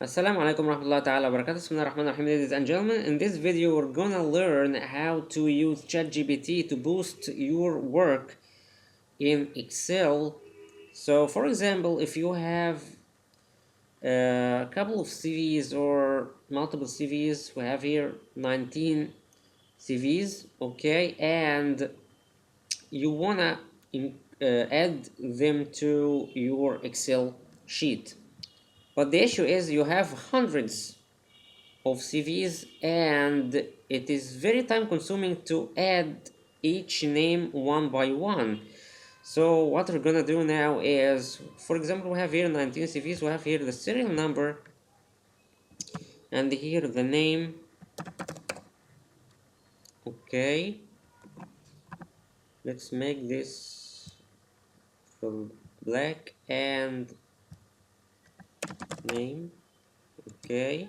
Assalamu alaikum warahmatullahi ta'ala wabarakatuh. Bismillahirrahmanirrahim. Ladies and gentlemen, in this video we're gonna learn how to use ChatGPT to boost your work in Excel. So for example, if you have a couple of CVs or multiple CVs, we have here 19 CVs, okay, and you wanna add them to your Excel sheet. But the issue is you have hundreds of CVs and it is very time consuming to add each name one by one. So what we're gonna do now is, for example, we have here 19 CVs, we have here the serial number and here the name. Okay, let's make this full black and name. Okay,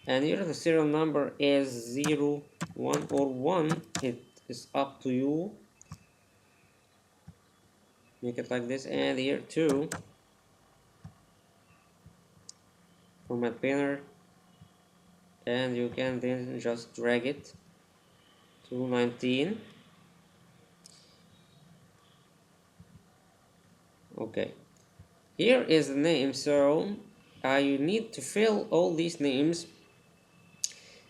and here the serial number is 0, 1 or 1. It is up to you. Make it like this, and here 2, format banner, and you can then just drag it to 19. Okay, here is the name, so I need to fill all these names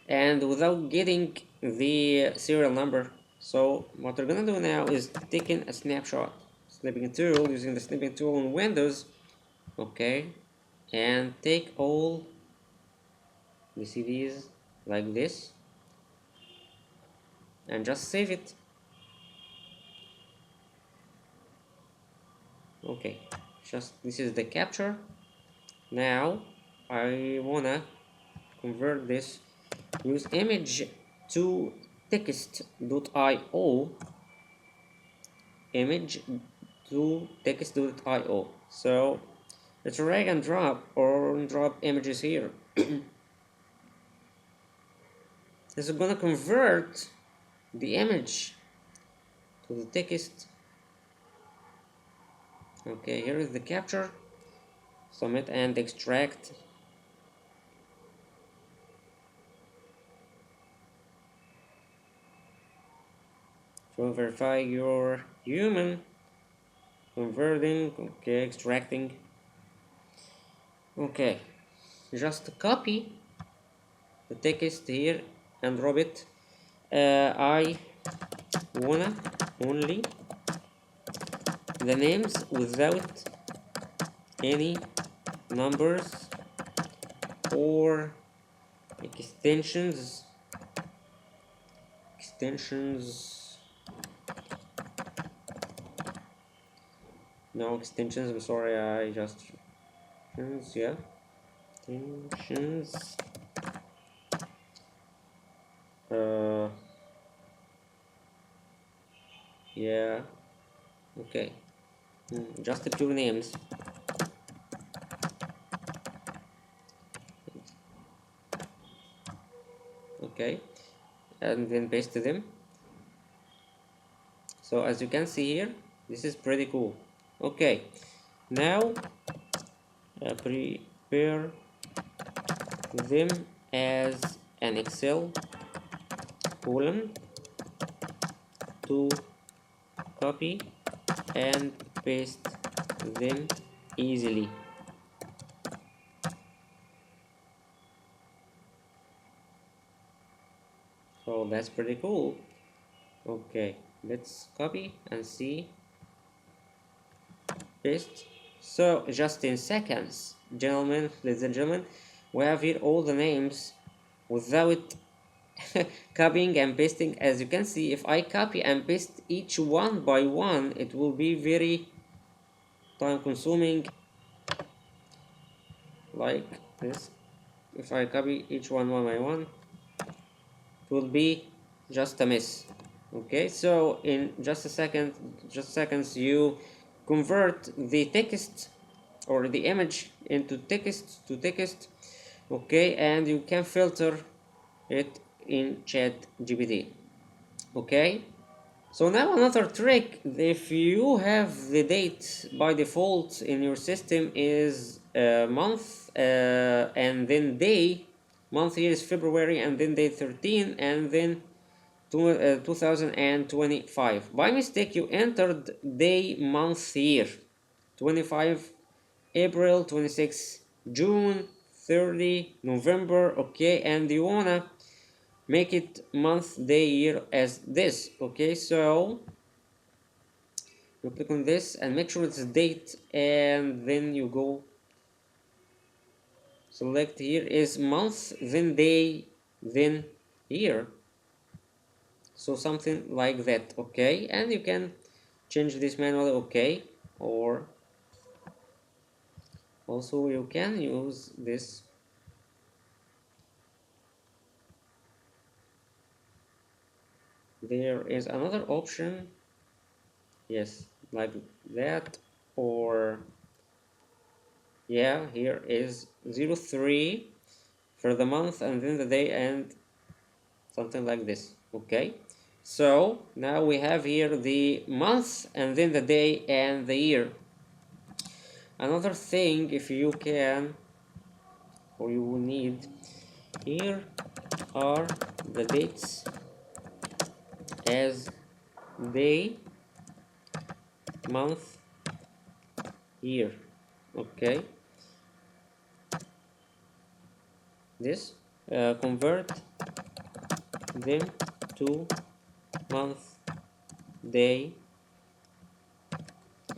and without getting the serial number. So what we're gonna do now is taking a snapshot, snipping tool, using the snipping tool on Windows. Okay, and take all the CVs like this and just save it. Okay, just this is the capture. Now I wanna convert this, use image to text.io, image to text.io. So let's drag and drop or drop images here. This is gonna convert the image to the text. Okay, here is the capture, submit and extract. To verify your human, converting, okay, extracting. Okay, just copy the text here and drop it. I wanna only the names without any numbers or extensions no extensions, I'm sorry, I just yeah, extensions, yeah, okay, just the pure names. Okay, and then paste them. So as you can see here, this is pretty cool. Okay, now prepare them as an Excel column to copy and paste them easily. So that's pretty cool. Okay, let's copy and see. Paste. So just in seconds, gentlemen, ladies and gentlemen, we have here all the names without copying and pasting. As you can see, if I copy and paste each one by one, it will be very time consuming, like this. If I copy each one by one, it will be just a mess. Okay, so in just seconds, you convert the text or the image into text to text. Okay, and you can filter it in ChatGPT. Okay, so now another trick, if you have the date by default in your system is month and then day. Month here is February and then day 13 and then 2025. By mistake you entered day, month, year. 25 April, 26 June, 30 November. Okay, and you wanna make it month, day, year as this. Okay, so you click on this and make sure it's date, and then you go select. Here is month, then day, then year. So something like that. Okay, and you can change this manually. Okay, or also you can use this. There is another option, yes, like that, or yeah, here is 03 for the month and then the day and something like this. Okay, so now we have here the month and then the day and the year. Another thing, if you can or you will need, here are the dates as day, month, year. Okay, this convert them to month, day,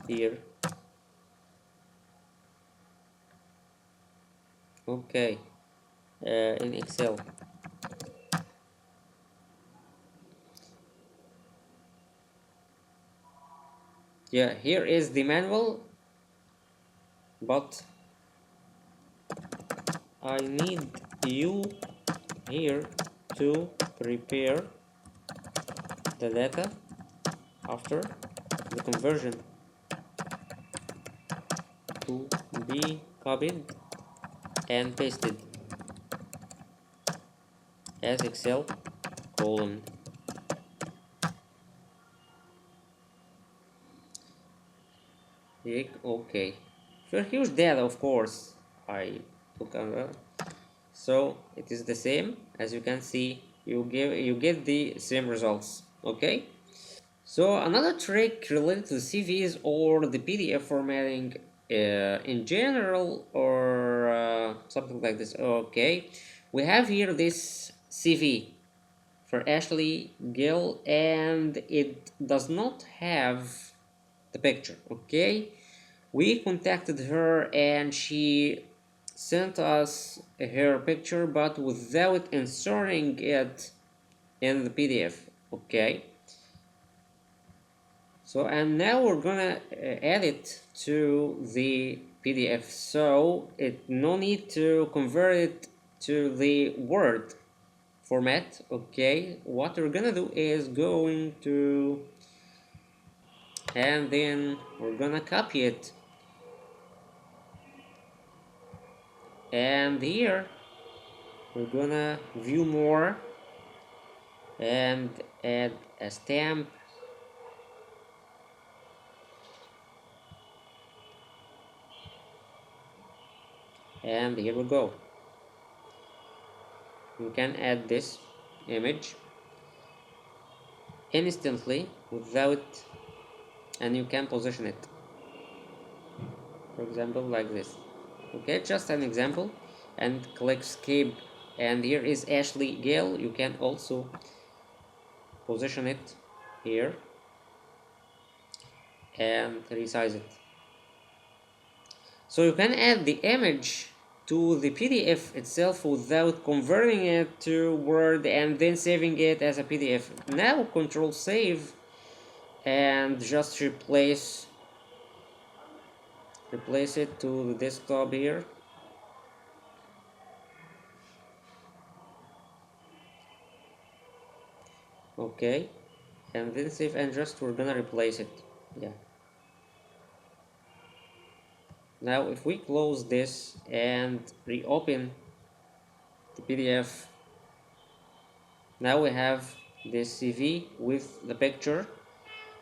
year. Okay, in Excel. Yeah, here is the manual, but I need you here to prepare the data after the conversion to be copied and pasted as Excel column. Okay, for huge data, of course, I took a, so it is the same. As you can see, you get the same results. Okay, so another trick related to CVs or the PDF formatting in general, or something like this. Okay, we have here this CV for Ashley Gill and it does not have the picture. Okay, we contacted her and she sent us her picture but without inserting it in the PDF. Okay, so and now we're gonna add it to the PDF, so it no need to convert it to the Word format. Okay, what we're gonna do is going to, and then we're gonna copy it, and here we're gonna view more and add a stamp, and here we go. You can add this image instantly without, and you can position it, for example, like this. Okay, just an example, and click escape, and here is Ashley Gale. You can also position it here and resize it. So you can add the image to the PDF itself without converting it to Word and then saving it as a PDF. Now control save and just replace it to the desktop here. Okay, and then save and just we're gonna replace it. Yeah, now if we close this and reopen the PDF, now we have this CV with the picture.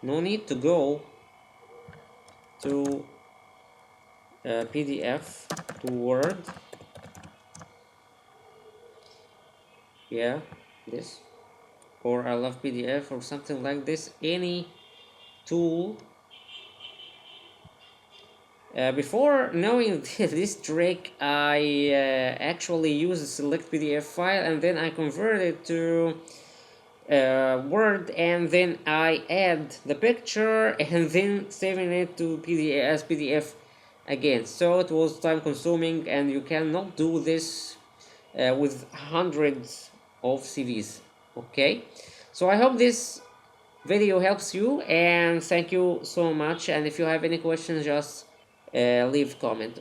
No need to go to PDF to Word. Yeah, this, or I love PDF or something like this, any tool. Before knowing this trick, I actually use a select PDF file and then I convert it to Word, and then I add the picture and then saving it to PDF as PDF again. So it was time consuming, and you cannot do this with hundreds of CVs. Okay, so I hope this video helps you, and thank you so much. And if you have any questions, just leave comment.